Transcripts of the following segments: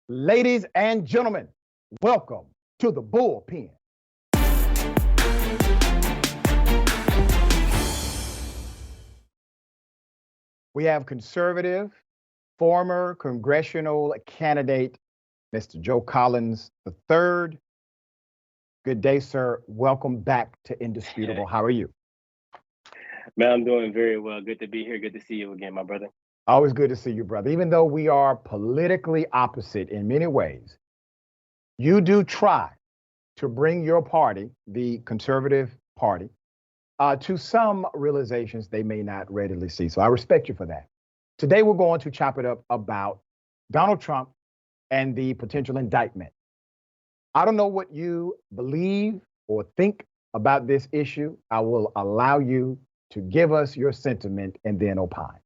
Ladies and gentlemen, welcome to the Bullpen. We have conservative, former congressional candidate, Mr. Joe Collins III. Good day, sir. Welcome back to Indisputable. How are you? Man, I'm doing very well. Good to be here. Good to see you again, my brother. Always good to see you, brother. Even though we are politically opposite in many ways, you do try to bring your party, the conservative party, to some realizations they may not readily see. So I respect you for that. Today, we're going to chop it up about Donald Trump and the potential indictment. I don't know what you believe or think about this issue. I will allow you to give us your sentiment and then opine.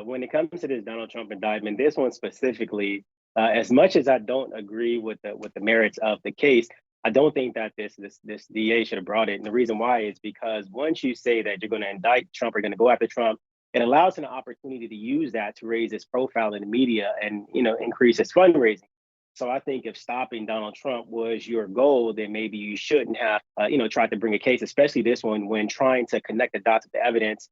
When it comes to this Donald Trump indictment, this one specifically, as much as I don't agree with the merits of the case, I don't think that this DA should have brought it. And the reason why is because once you say that you're going to indict Trump or going to go after Trump, it allows him an opportunity to use that to raise his profile in the media and increase his fundraising. So I think if stopping Donald Trump was your goal, then maybe you shouldn't have tried to bring a case, especially this one, when trying to connect the dots of the evidence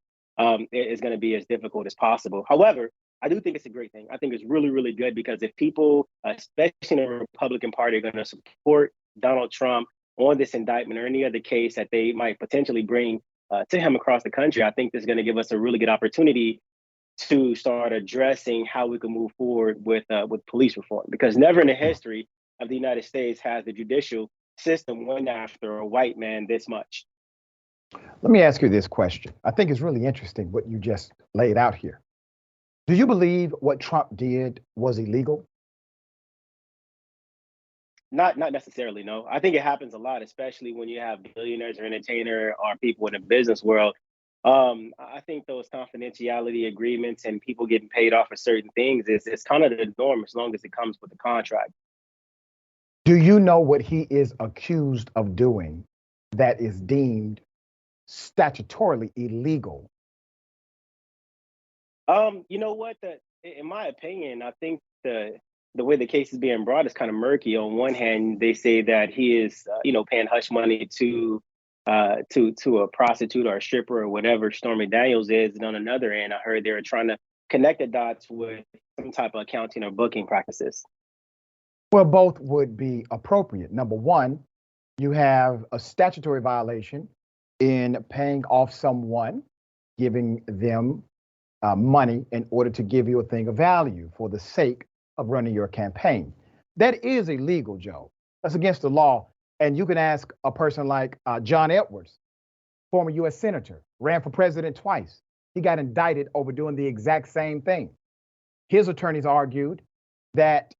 is going to be as difficult as possible. However, I do think it's a great thing. I think it's really, really good because if people, especially in the Republican Party, are going to support Donald Trump on this indictment or any other case that they might potentially bring to him across the country, I think this is going to give us a really good opportunity to start addressing how we can move forward with police reform. Because never in the history of the United States has the judicial system went after a white man this much. Let me ask you this question. I think it's really interesting what you just laid out here. Do you believe what Trump did was illegal? Not necessarily, no. I think it happens a lot, especially when you have billionaires or entertainer or people in the business world. I think those confidentiality agreements and people getting paid off for certain things is kind of the norm as long as it comes with the contract. Do you know what he is accused of doing that is deemed statutorily illegal? You know what? In my opinion, I think the way the case is being brought is kind of murky. On one hand, they say that he is, paying hush money to a prostitute or a stripper or whatever Stormy Daniels is, and on another end, I heard they were trying to connect the dots with some type of accounting or booking practices. Well, both would be appropriate. Number one, you have a statutory violation in paying off someone, giving them money in order to give you a thing of value for the sake of running your campaign. That is illegal, Joe. That's against the law. And you can ask a person like John Edwards, former U.S. senator, ran for president twice. He got indicted over doing the exact same thing. His attorneys argued that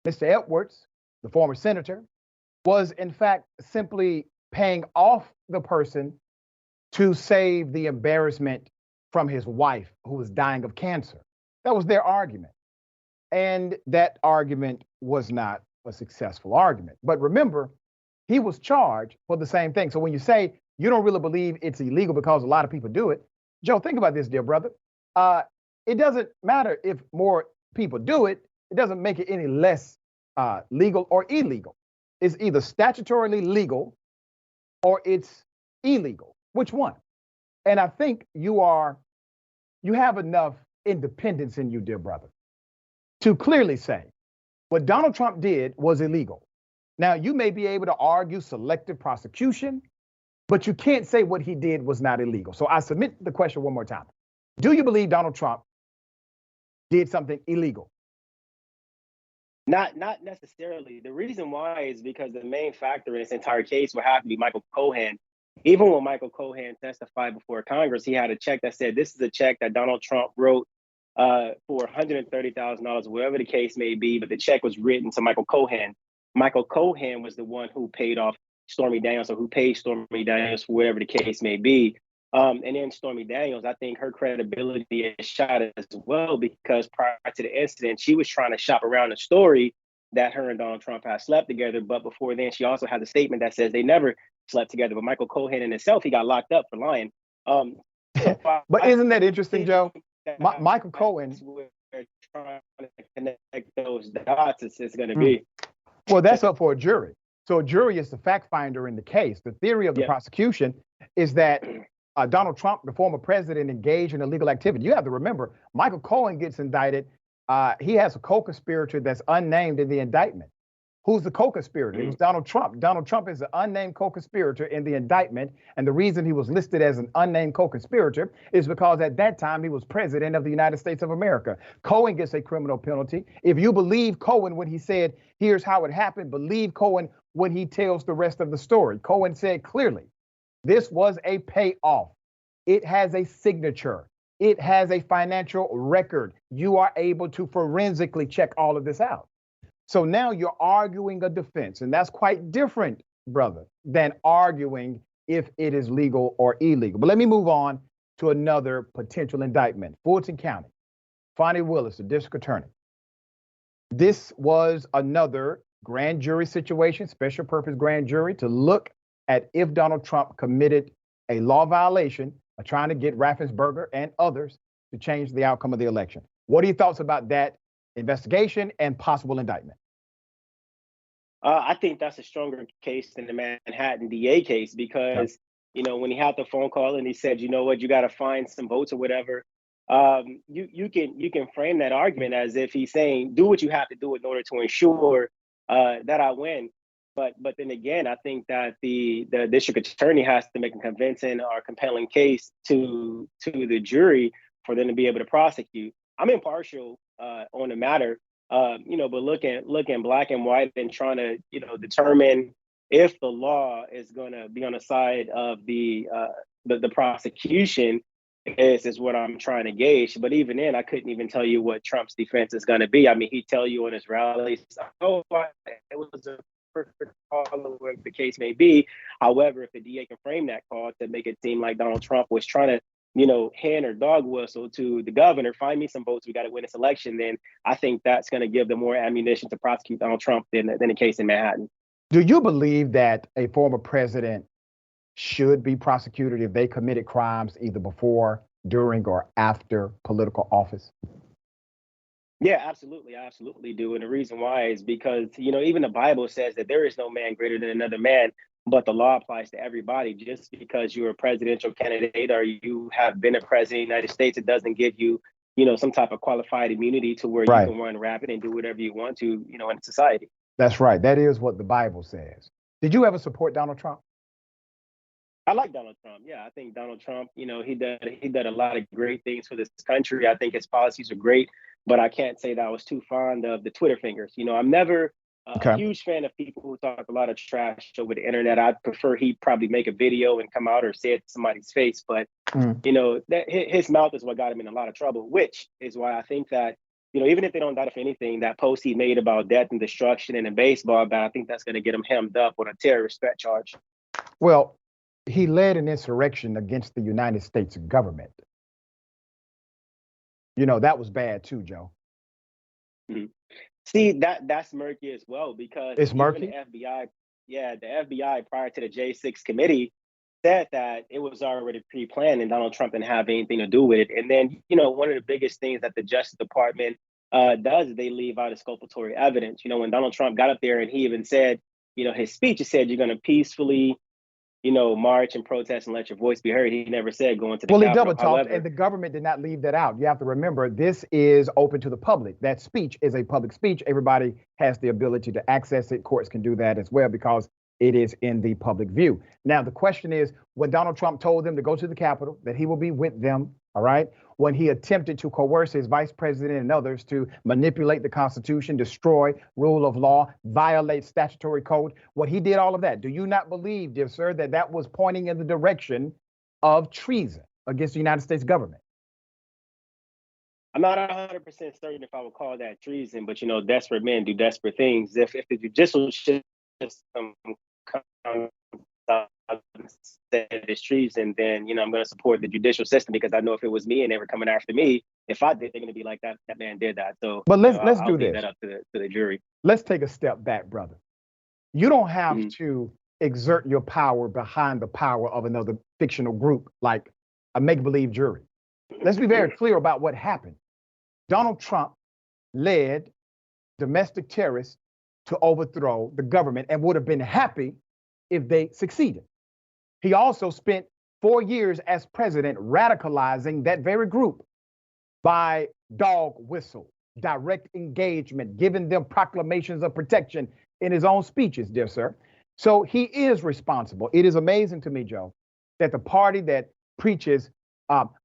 Mr. Edwards, the former senator, was in fact simply paying off the person to save the embarrassment from his wife, who was dying of cancer. That was their argument. And that argument was not a successful argument. But remember, he was charged for the same thing. So when you say you don't really believe it's illegal because a lot of people do it, Joe, think about this, dear brother. It doesn't matter if more people do it. It doesn't make it any less legal or illegal. It's either statutorily legal or it's illegal. Which one? And I think you have enough independence in you, dear brother, to clearly say what Donald Trump did was illegal. Now, you may be able to argue selective prosecution, but you can't say what he did was not illegal. So I submit the question one more time. Do you believe Donald Trump did something illegal? Not necessarily. The reason why is because the main factor in this entire case would have to be Michael Cohen. Even when Michael Cohen testified before Congress, he had a check that said this is a check that Donald Trump wrote for $130,000, whatever the case may be, but the check was written to Michael Cohen. Michael Cohen was the one who paid off Stormy Daniels, or who paid Stormy Daniels for whatever the case may be. And then Stormy Daniels, I think her credibility is shot as well, because prior to the incident, she was trying to shop around the story that her and Donald Trump had slept together. But before then, she also had a statement that says they never slept together. But Michael Cohen in himself, he got locked up for lying. So But I isn't that interesting, think Joe? Michael that's Cohen. where trying to connect those dots is going to Mm. be. Well, that's up for a jury. So a jury is the fact finder in the case. The theory of the Yeah. prosecution is that Donald Trump, the former president, engaged in illegal activity. You have to remember, Michael Cohen gets indicted. He has a co-conspirator that's unnamed in the indictment. Who's the co-conspirator? It was Donald Trump. Donald Trump is an unnamed co-conspirator in the indictment. And the reason he was listed as an unnamed co-conspirator is because at that time he was president of the United States of America. Cohen gets a criminal penalty. If you believe Cohen when he said, here's how it happened, believe Cohen when he tells the rest of the story. Cohen said clearly, this was a payoff. It has a signature. It has a financial record. You are able to forensically check all of this out. So now you're arguing a defense, and that's quite different, brother, than arguing if it is legal or illegal. But let me move on to another potential indictment. Fulton County, Fonnie Willis, the district attorney. This was another grand jury situation, special purpose grand jury, to look at if Donald Trump committed a law violation of trying to get Raffensperger and others to change the outcome of the election. What are your thoughts about that investigation and possible indictment? I think that's a stronger case than the Manhattan DA case because, when he had the phone call and he said, you know what, you got to find some votes or whatever, you can frame that argument as if he's saying, do what you have to do in order to ensure that I win. But then again, I think that the district attorney has to make a convincing or compelling case to the jury for them to be able to prosecute. I'm impartial on the matter. But looking black and white and trying to, determine if the law is going to be on the side of the prosecution is what I'm trying to gauge. But even then, I couldn't even tell you what Trump's defense is going to be. I mean, he'd tell you on his rallies, oh, it was a perfect call, or whatever the case may be. However, if the DA can frame that call to make it seem like Donald Trump was trying to hand or dog whistle to the governor, find me some votes, we got to win this election, then I think that's going to give them more ammunition to prosecute Donald Trump than the case in Manhattan. Do you believe that a former president should be prosecuted if they committed crimes either before, during, or after political office? Yeah, absolutely. I absolutely do. And the reason why is because, even the Bible says that there is no man greater than another man, but the law applies to everybody. Just because you're a presidential candidate or you have been a president of the United States, it doesn't give you, some type of qualified immunity to where you can run rapid and do whatever you want to, in society. That's right. That is what the Bible says. Did you ever support Donald Trump? I like Donald Trump. Yeah, I think Donald Trump, he did a lot of great things for this country. I think his policies are great, but I can't say that I was too fond of the Twitter fingers. I'm never a huge fan of people who talk a lot of trash over the internet. I'd prefer he probably make a video and come out or say it to somebody's face. But, that his mouth is what got him in a lot of trouble, which is why I think that, even if they don't indict him for anything, that post he made about death and destruction and a baseball bat, I think that's going to get him hemmed up on a terrorist threat charge. Well, he led an insurrection against the United States government. That was bad too, Joe. Mm-hmm. See, that's murky as well, because it's murky. The FBI prior to the J6 committee said that it was already pre-planned and Donald Trump didn't have anything to do with it. And then, one of the biggest things that the Justice Department does is they leave out exculpatory evidence. When Donald Trump got up there and he even said, his speech, he said, you're going to peacefully, march and protest and let your voice be heard. He never said going to the Capitol. He double talked, and the government did not leave that out. You have to remember, this is open to the public. That speech is a public speech. Everybody has the ability to access it. Courts can do that as well because it is in the public view. Now, the question is, when Donald Trump told them to go to the Capitol, that he will be with them, all right? When he attempted to coerce his vice president and others to manipulate the Constitution, destroy rule of law, violate statutory code, when he did all of that, do you not believe, dear sir, that that was pointing in the direction of treason against the United States government? I'm not 100% certain if I would call that treason, but desperate men do desperate things. If the judicial system said it's treason, then I'm going to support the judicial system, because I know if it was me and they were coming after me, if I did, they're going to be like, that man did that. So, but let's do I'll this. Leave that up to the jury. Let's take a step back, brother. You don't have to exert your power behind the power of another fictional group like a make-believe jury. Let's be very clear about what happened. Donald Trump led domestic terrorists to overthrow the government and would have been happy if they succeeded. He also spent 4 years as president radicalizing that very group by dog whistle, direct engagement, giving them proclamations of protection in his own speeches, dear sir. So he is responsible. It is amazing to me, Joe, that the party that preaches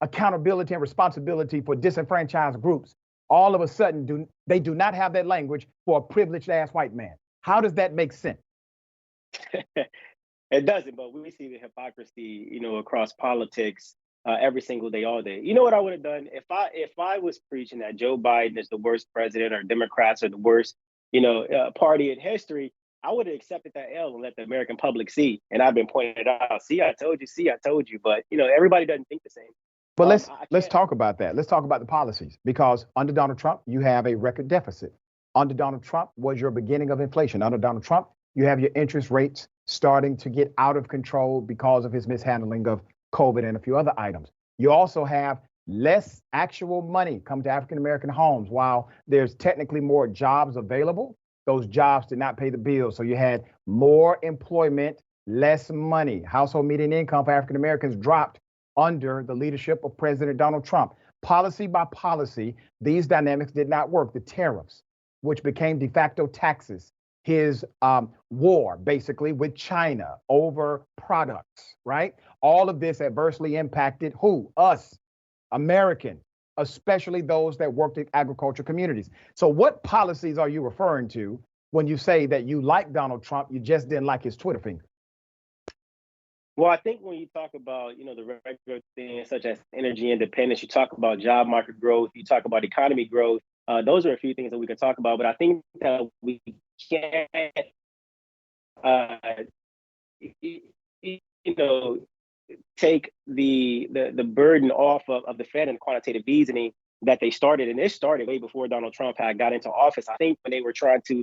accountability and responsibility for disenfranchised groups, all of a sudden do not have that language for a privileged ass white man. How does that make sense? It doesn't, but we see the hypocrisy, across politics every single day, all day. You know what I would have done if I was preaching that Joe Biden is the worst president or Democrats are the worst, party in history? I would have accepted that L and let the American public see. And I've been pointing it out. See, I told you. See, I told you. But everybody doesn't think the same. But let's talk about that. Let's talk about the policies, because under Donald Trump, you have a record deficit. Under Donald Trump was your beginning of inflation. Under Donald Trump, you have your interest rates starting to get out of control because of his mishandling of COVID and a few other items. You also have less actual money come to African-American homes. While there's technically more jobs available, those jobs did not pay the bills. So you had more employment, less money. Household median income for African-Americans dropped under the leadership of President Donald Trump. Policy by policy, these dynamics did not work. The tariffs, which became de facto taxes, his war basically with China over products, right? All of this adversely impacted who? Us, Americans, especially those that worked in agriculture communities. So what policies are you referring to when you say that you like Donald Trump, you just didn't like his Twitter finger? Well, I think when you talk about, the regular things such as energy independence, you talk about job market growth, you talk about economy growth. Those are a few things that we can talk about, but I think that we can't, take the burden off of the Fed and quantitative easing that they started. And this started way before Donald Trump had got into office. I think when they were trying to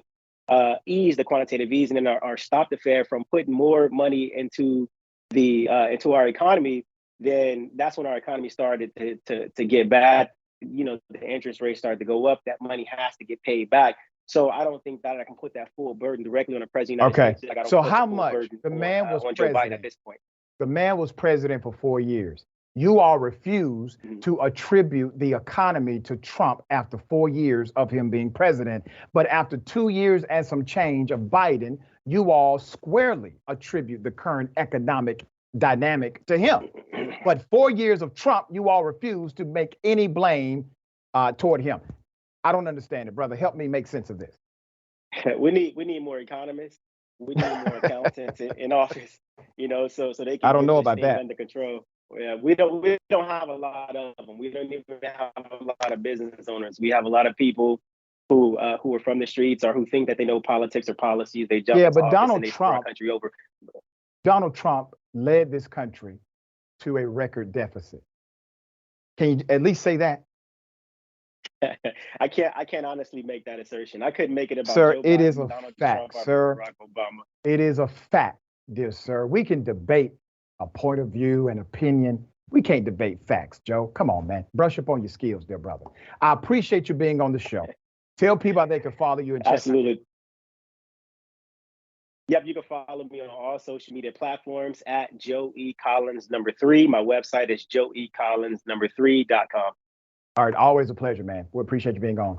ease the quantitative easing or stop the Fed from putting more money into our economy, then that's when our economy started to get bad. The interest rates started to go up. That money has to get paid back. So I don't think that I can put that full burden directly on the president of the United States. Okay. So how much? The man was on Joe Biden at this point. The man was president for 4 years. You all refused to attribute the economy to Trump after 4 years of him being president. But after 2 years and some change of Biden, you all squarely attribute the current economic dynamic to him. But 4 years of Trump, you all refuse to make any blame toward him. I don't understand it, brother. Help me make sense of this. We need more economists. We need more accountants in office, so they can. I don't know about that. Under control. Yeah, we don't have a lot of them. We don't even have a lot of business owners. We have a lot of people who are from the streets or who think that they know politics or policies. They jump into office and they screw our country over. Donald Trump led this country to a record deficit. Can you at least say that? I can't honestly make that assertion. I couldn't make it about Sir, Joe it Biden, is a Donald fact, Trump, sir. Barack Obama. It is a fact, dear sir. We can debate a point of view and opinion. We can't debate facts, Joe. Come on, man. Brush up on your skills, dear brother. I appreciate you being on the show. Tell people how they can follow you and check. Absolutely. Yep, you can follow me on all social media platforms at Joe E. Collins 3. My website is joeecollins3.com. All right, always a pleasure, man. We appreciate you being on.